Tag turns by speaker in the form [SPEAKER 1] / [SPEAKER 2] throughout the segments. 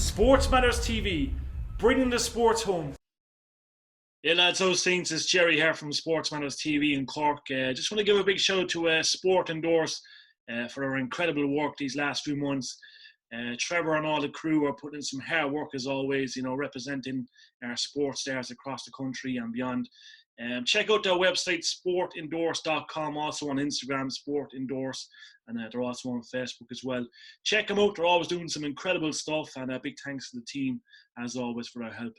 [SPEAKER 1] SportsMatters TV, bringing the sports home. Yeah, lads, how's things? It's Jerry here from SportsMatters TV in Cork. Just want to give a big shout out to Sport Endorse for our incredible work these last few months. Trevor and all the crew are putting in some hard work as always, representing our sports stars across the country and beyond. Check out their website, sportendorse.com, also on Instagram, sportendorse, and they're also on Facebook as well. Check them out, they're always doing some incredible stuff, and big thanks to the team, as always, for their help.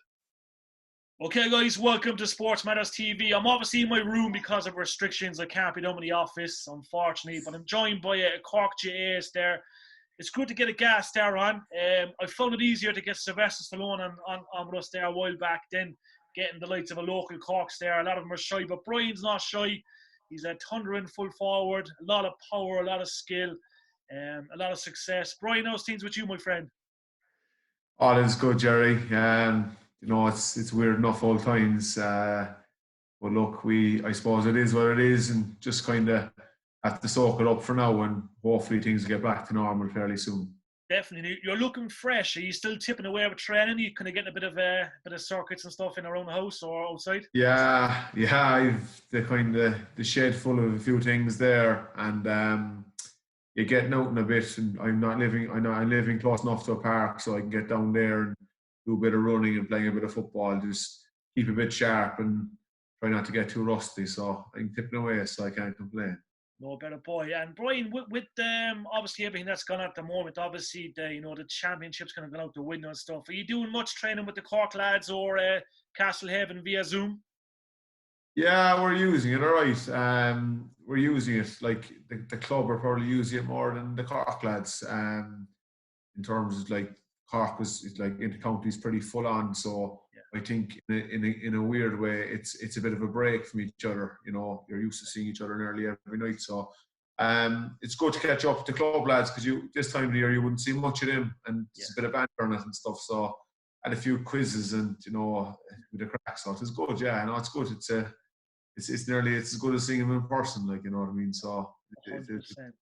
[SPEAKER 1] Okay, guys, welcome to Sports Matters TV. I'm obviously in my room because of restrictions. I can't be down in the office, unfortunately, but I'm joined by a Cork GAA there. It's good to get a GAA star on. I found it easier to get Sylvester Stallone on with us there a while back then, getting the likes of a local Cork star. A lot of them are shy, but Brian's not shy. He's a thundering full forward, a lot of power, a lot of skill, a lot of success. Brian, how's things with you, my friend?
[SPEAKER 2] Oh, that's good, Jerry. It's weird enough all times. But look, I suppose it is what it is, and just kind of have to soak it up for now, and hopefully things get back to normal fairly soon.
[SPEAKER 1] Definitely. You're looking fresh. Are you still tipping away with training? You kind of getting a bit of circuits and stuff in around the house or outside?
[SPEAKER 2] Yeah. I've the shed full of a few things there, and you're getting out in a bit. And I'm living close enough to a park, so I can get down there and do a bit of running and playing a bit of football. Just keep a bit sharp and try not to get too rusty. So I'm tipping away, so I can't complain.
[SPEAKER 1] No better boy. And Brian, with obviously everything that's gone at the moment, obviously the championship's going to go out the window and stuff. Are you doing much training with the Cork lads or Castlehaven via Zoom?
[SPEAKER 2] Yeah, we're using it, all right. We're using it, like the club are probably using it more than the Cork lads. In terms of like Cork was like inter-county's pretty full on, so yeah. I think in a weird way it's a bit of a break from each other. You're used to seeing each other nearly every night, so it's good to catch up with the club lads, because this time of the year you wouldn't see much of them, and it's a bit of banter on it and stuff. So and a few quizzes and with the crack, so it's good. Yeah, no, it's good. It's nearly as good as seeing them in person, like, you know what I mean. So.
[SPEAKER 1] 100%.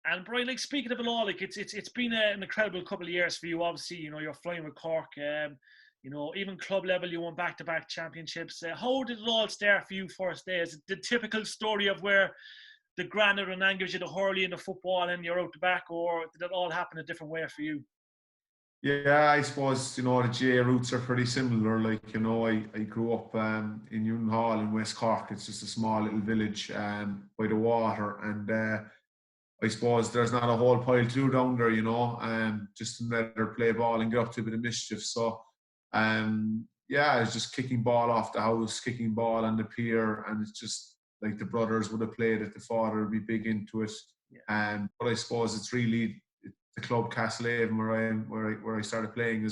[SPEAKER 1] And Brian, like, speaking of it all, like it's been an incredible couple of years for you. Obviously, you're flying with Cork. Even club level, you won back-to-back championships. How did it all start for you first day? Is it the typical story of where the granite and gives you the hurley and the football and you're out the back, or did it all happen a different way for you?
[SPEAKER 2] Yeah, I suppose, the GAA roots are pretty similar. Like, I grew up in Union Hall in West Cork. It's just a small little village by the water, and I suppose there's not a whole pile to do down there, just to let her play ball and get up to a bit of mischief. So, it's just kicking ball off the house, kicking ball on the pier, and it's just like the brothers would have played it, the father would be big into it. Yeah. But I suppose it's really the club Castlehaven where I started playing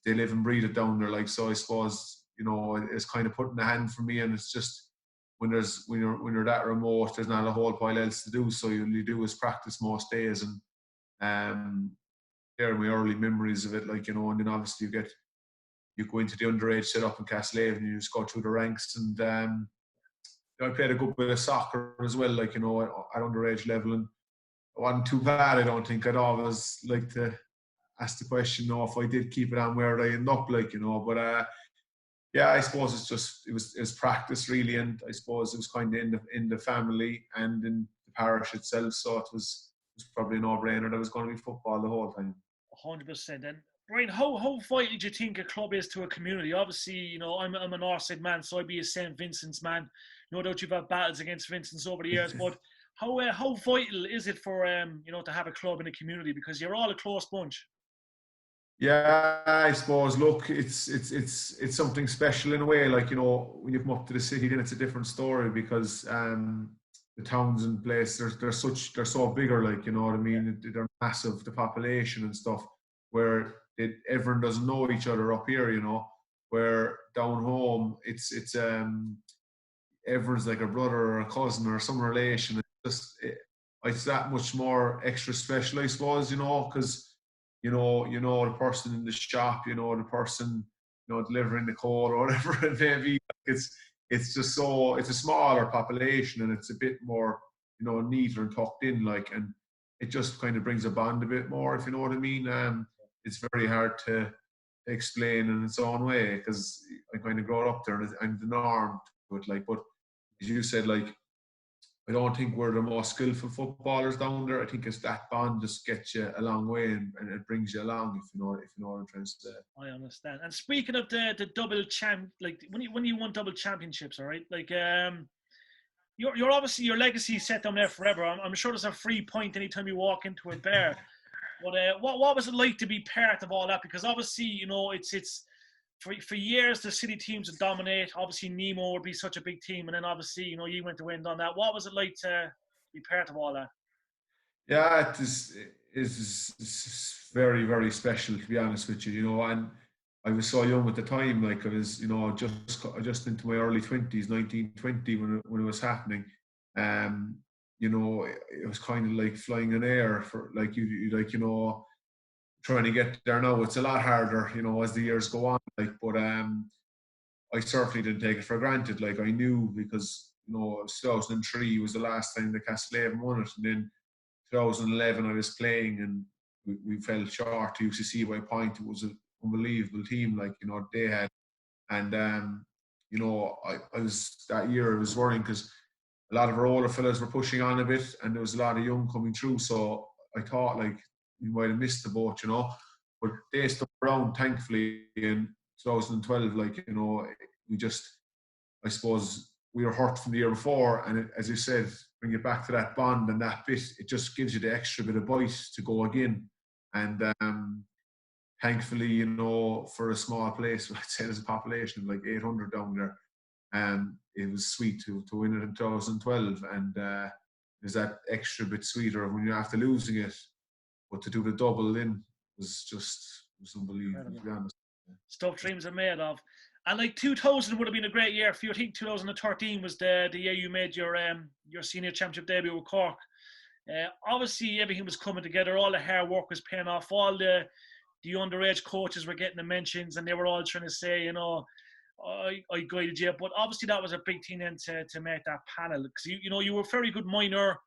[SPEAKER 2] they live and breathe it down there. Like, so I suppose it's kind of putting a hand for me, and it's just when you're that remote, there's not a whole pile else to do. So all you do is practice most days, and there are my early memories of it. Like, and then obviously you go into the underage setup in Castlehaven, and you just go through the ranks, and I played a good bit of soccer as well, like, at underage level, and it wasn't too bad. I don't think. I'd always like to ask the question, if I did keep it on, where would I end up, like, but I suppose it was practice really, and I suppose it was kind of in the family and in the parish itself, so it was probably a no-brainer that it was going to be football the whole time.
[SPEAKER 1] 100%. And Brian, how vital do you think a club is to a community? Obviously, I'm a Northside man, so I'd be a St. Vincent's man. No doubt you've had battles against Vincent's over the years, but how vital is it for to have a club in a community, because you're all a close bunch?
[SPEAKER 2] Yeah, I suppose. Look, it's something special in a way. Like, when you come up to the city, then it's a different story, because the towns and places they're so bigger. Like, you know what I mean? They're massive, the population and stuff. Where everyone doesn't know each other up here. Where down home it's everyone's like a brother or a cousin or some relation. It's that much more extra special, I suppose. Because. The person in the shop, the person, delivering the code or whatever it may be. It's just so, it's a smaller population, and it's a bit more, neater and tucked in, like, and it just kind of brings a bond a bit more, if you know what I mean. it's very hard to explain in its own way, because I kind of grew up there and I'm the norm to it. Like, but as you said, like, I don't think we're the most skillful footballers down there. I think it's that bond just gets you a long way, and it brings you along, if you know what I'm trying to say.
[SPEAKER 1] I understand. And speaking of the double champ, like when you won double championships, all right, like you're obviously, your legacy set down there forever. I'm sure there's a free point anytime you walk into a bar. But what was it like to be part of all that? Because obviously, you know, it's for years the city teams would dominate. Obviously, Nemo would be such a big team, and then obviously, you know, you went away and done that. What was it like to be part of all that?
[SPEAKER 2] Yeah, it's very, very special, to be honest with you. You know, and I was so young at the time. Like, I was, you know, just into my early 20s, 19, 20, when it was happening. Um, you know, it was kind of like flying in air for, like, you like, you know, trying to get there now. It's a lot harder, you know, as the years go on. Like, but I certainly didn't take it for granted. Like, I knew, because, you know, 2003 was the last time the Castlehaven won it, and then 2011 I was playing, and we fell short to UCC by a point. It was an unbelievable team, like, you know, they had. And you know, I was, that year I was worrying, because a lot of our older fellas were pushing on a bit, and there was a lot of young coming through, so I thought, like, we might have missed the boat, you know. But they stuck around, thankfully, in 2012. Like, you know, we just, I suppose, we were hurt from the year before, and as you said, bring it back to that bond and that bit, it just gives you the extra bit of bite to go again. And thankfully, you know, for a small place, I'd say there's a population of like 800 down there, it was sweet to win it in 2012, and there's that extra bit sweeter when you're after losing it, but to do the double in was unbelievable.
[SPEAKER 1] Incredible.
[SPEAKER 2] To be honest.
[SPEAKER 1] Stuff dreams are made of. And like 2000 would have been a great year for you. I think 2013 was the year you made your senior championship debut with Cork. Obviously, everything was coming together. All the hard work was paying off. All the underage coaches were getting the mentions, and they were all trying to say, you know, I guided you. But obviously, that was a big thing then to make that panel, because you know, you were a very good minor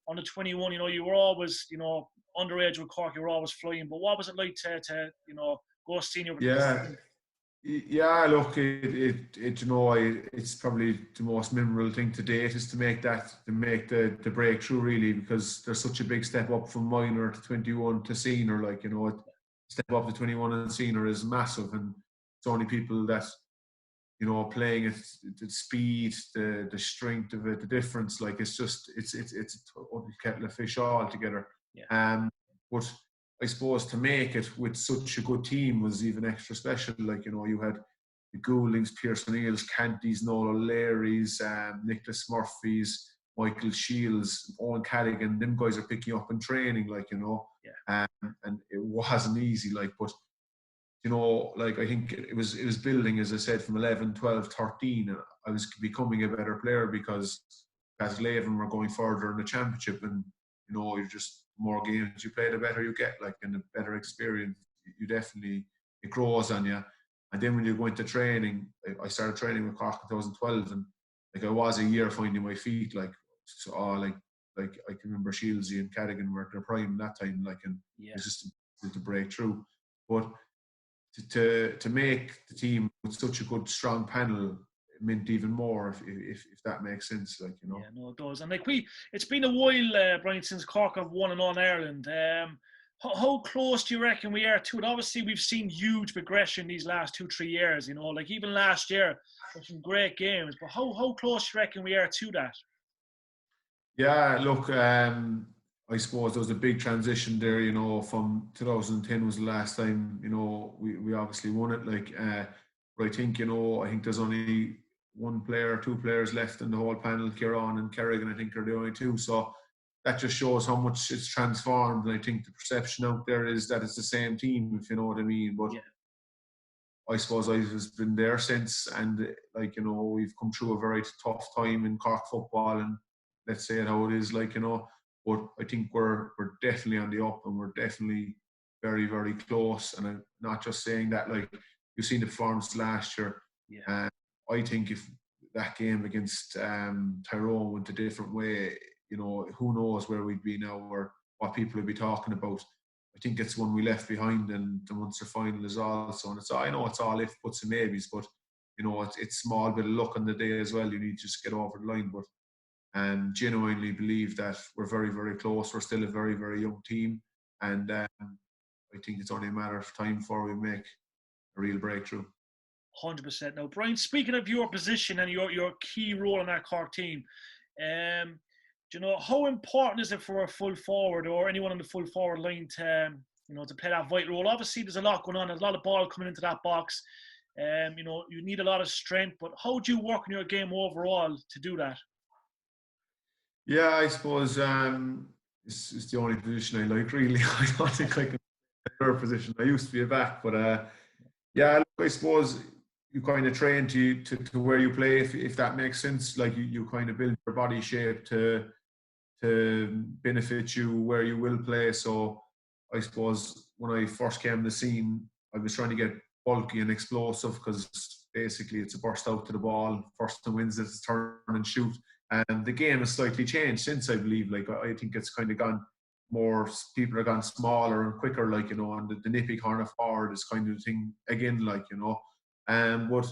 [SPEAKER 1] on the 21. You know, you were always, you know, underage with Cork. You were always flying. But what was it like to you know, go senior with
[SPEAKER 2] Yeah. Yeah, look, you know, it's probably the most memorable thing to date, is to make the breakthrough, really, because there's such a big step up from minor to 21 to senior. Like, you know, step up to 21 and senior is massive, and so many people that, you know, playing it, the speed, the strength of it, the difference. Like, it's a total kettle of fish altogether.
[SPEAKER 1] Yeah.
[SPEAKER 2] But I suppose to make it with such a good team was even extra special. Like, you know, you had the Gouldings, Pearson Eels, Cantys, Noel O'Leary's, Nicholas Murphy's, Michael Shields, Owen Cadigan. Them guys are picking up in training, like, you know.
[SPEAKER 1] Yeah.
[SPEAKER 2] And it wasn't easy, like, but, you know, like, I think it was building, as I said, from 11, 12, 13. And I was becoming a better player, because Castlehaven were going further in the championship, and, you know, you're just, more games you play, the better you get, like, and the better experience you definitely, it grows on you. And then when you go into training, I started training with Cork in 2012, and like, I was a year finding my feet, like, so like I can remember Shieldsy and Cadigan were at their prime that time, like, and it was just to break through. But to make the team with such a good, strong panel meant even more, if that makes sense, like, you know.
[SPEAKER 1] Yeah, no, it does. And like, it's been a while, Brian, since Cork have won and on Ireland. How close do you reckon we are to it? Obviously, we've seen huge progression these last 2-3 years. You know, like, even last year, there's some great games. But how close do you reckon we are to that?
[SPEAKER 2] Yeah, look, I suppose there was a big transition there, you know, from 2010 was the last time, you know, we obviously won it. Like, but I think, you know, I think there's only one player, two players left in the whole panel. Kieran and Kerrigan, I think, are the only two. So that just shows how much it's transformed. And I think the perception out there is that it's the same team, if you know what I mean. But I suppose I've been there since, and, like, you know, we've come through a very tough time in Cork football, and let's say it how it is, like, you know. But I think we're definitely on the up, and we're definitely very, very close. And I'm not just saying that, like, you've seen the performance last year.
[SPEAKER 1] Yeah.
[SPEAKER 2] I think if that game against Tyrone went a different way, you know, who knows where we'd be now, or what people would be talking about. I think it's one we left behind, and the Munster final is also. And I know it's all if, buts and maybes, but it's small bit of luck on the day as well. You need to just get over the line, but genuinely believe that we're very, very close. We're still a very, very young team, and I think it's only a matter of time before we make a real breakthrough.
[SPEAKER 1] 100%. Now, Brian, speaking of your position and your key role in that Cork team, how important is it for a full forward or anyone on the full forward line to play that vital role? Obviously, there's a lot going on. There's a lot of ball coming into that box. You need a lot of strength. But how do you work in your game overall to do that?
[SPEAKER 2] Yeah, I suppose it's the only position I like, really. I don't think I can play a third position. I used to be a back, but I suppose you kind of train to where you play, if that makes sense. Like you kind of build your body shape to benefit you where you will play. So I suppose when I first came to the scene, I was trying to get bulky and explosive, because basically it's a burst out to the ball, first and wins it, turn and shoot. And the game has slightly changed since, I believe. Like, I think it's kind of gone more, people are gone smaller and quicker, like, and the nippy corner forward is kind of the thing again, like, but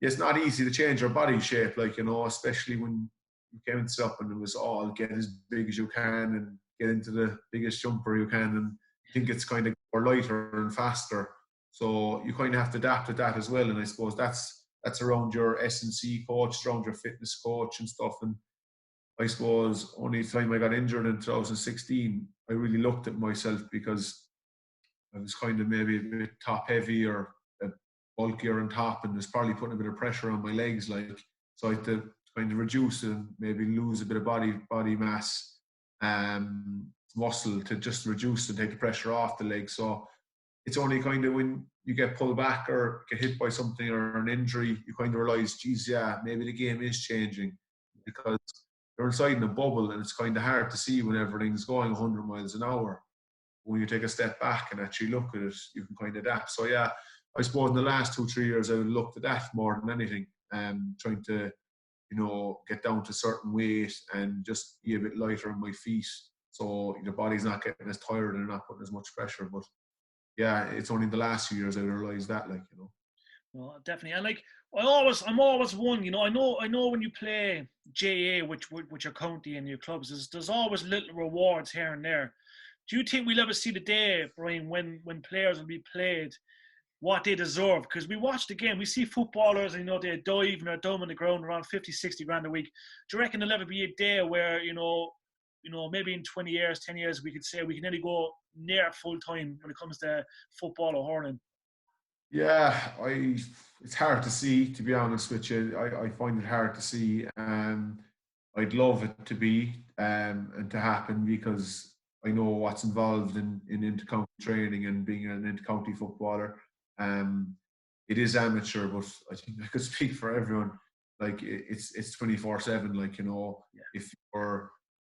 [SPEAKER 2] it's not easy to change your body shape, like, especially when you came into up and it was all get as big as you can and get into the biggest jumper you can, and I think it's kind of more lighter and faster. So you kind of have to adapt to that as well. And I suppose that's around your S&C coach, around your fitness coach and stuff. And I suppose only time I got injured in 2016, I really looked at myself, because I was kind of maybe a bit top heavy or bulkier on top, and was probably putting a bit of pressure on my legs, like, so I had to kind of reduce and maybe lose a bit of body mass, muscle, to just reduce and take the pressure off the legs. So it's only kind of when you get pulled back or get hit by something or an injury, you kind of realise, geez, yeah, maybe the game is changing, because you're inside in a bubble and it's kind of hard to see when everything's going 100 miles an hour. When you take a step back and actually look at it, you can kind of adapt. So yeah, I suppose in the last 2-3 years, I would looked at that more than anything, trying to, get down to certain weight and just be a bit lighter on my feet, so the body's not getting as tired and not putting as much pressure. But yeah, it's only in the last few years I realised that, like,
[SPEAKER 1] Well, definitely. And like, I'm always one, I know when you play GAA, which your county and your clubs, there's always little rewards here and there. Do you think we'll ever see the day, Brian, when players will be played what they deserve? Because we watch the game, we see footballers, and they dive and they're dumb on the ground around 50-60 grand a week. Do you reckon there'll ever be a day where maybe in 20 years, 10 years, we could say we can nearly go near full time when it comes to football or hurling?
[SPEAKER 2] Yeah, it's hard to see, to be honest with you. I find it hard to see. I'd love it to be and to happen, because I know what's involved in inter-county training and being an inter-county footballer. It is amateur, but I think I could speak for everyone. Like, it's 24/7. Like,
[SPEAKER 1] Yeah.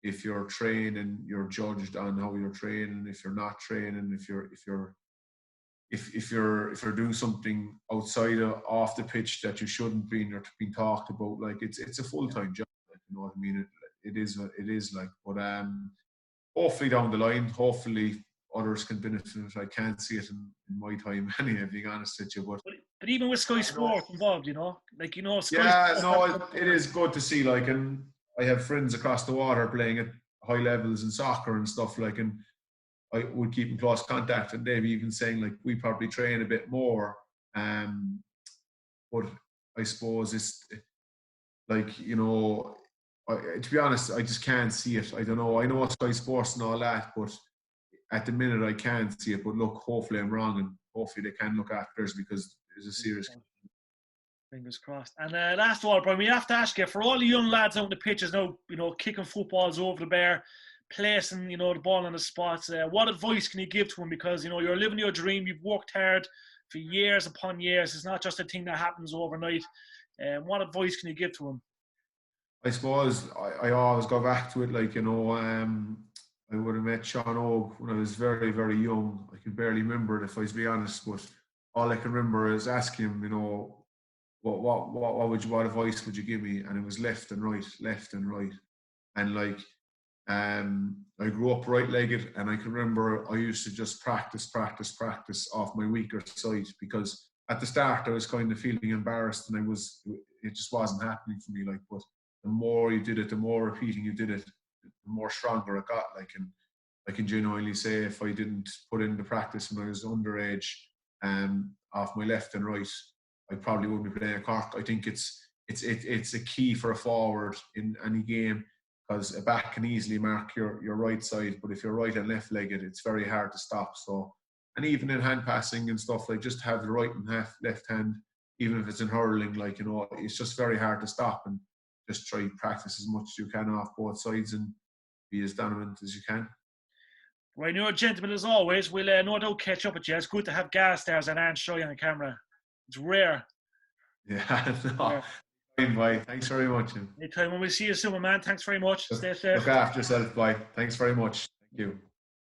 [SPEAKER 2] if you're training, you're judged on how you're training. If you're not training, if you're doing something outside off the pitch that you shouldn't be, and you're being talked about, like, it's a full-time job. Like, you know what I mean? It is like, but hopefully down the line, hopefully others can benefit. I can't see it in my time anyway, being honest with you.
[SPEAKER 1] But even with Sky Sports involved, Sky.
[SPEAKER 2] Yeah, no, it is good to see. Like, and I have friends across the water playing at high levels in soccer and stuff, like, and I would keep in close contact, and they'd be even saying, like, we probably train a bit more. But I suppose it's like, to be honest, I just can't see it. I don't know. I know Sky Sports and all that, but at the minute I can't see it. But look, hopefully I'm wrong, and hopefully they can look after us, because there's a serious.
[SPEAKER 1] Fingers crossed. And last of all, Brian, we have to ask you, for all the young lads out in the pitches now, kicking footballs over the bar, placing, the ball on the spots, what advice can you give to them? Because, you're living your dream, you've worked hard for years upon years. It's not just a thing that happens overnight. What advice can you give to them?
[SPEAKER 2] I suppose I always go back to it, like, I would have met Sean Og when I was very, very young. I can barely remember it, if I was to be honest, but all I can remember is asking him, what advice would you give me? And it was left and right. And like, I grew up right-legged, and I can remember I used to just practice off my weaker side, because at the start I was kind of feeling embarrassed, and it just wasn't happening for me. Like, but the more you did it, the more repeating you did it, the more stronger it got. Like, and I can genuinely say, if I didn't put in the practice when I was underage, off my left and right, I probably wouldn't be playing at Cork. I think it's a key for a forward in any game, because a back can easily mark your right side, but if you're right and left-legged, it's very hard to stop. So, and even in hand passing and stuff, like, just have the right and left hand, even if it's in hurling, like, you know, it's just very hard to stop, and just try to practice as much as you can off both sides and be as dominant as you can.
[SPEAKER 1] Right, you're a gentleman as always. We'll no doubt catch up with you. It's good to have gas stars and Anne show you on the camera. It's rare.
[SPEAKER 2] Yeah, no. Fine, bye. Thanks very much.
[SPEAKER 1] Anytime. When we see you soon, man. Thanks very much. Stay safe.
[SPEAKER 2] Look after yourself, bye. Thanks very much. Thank you.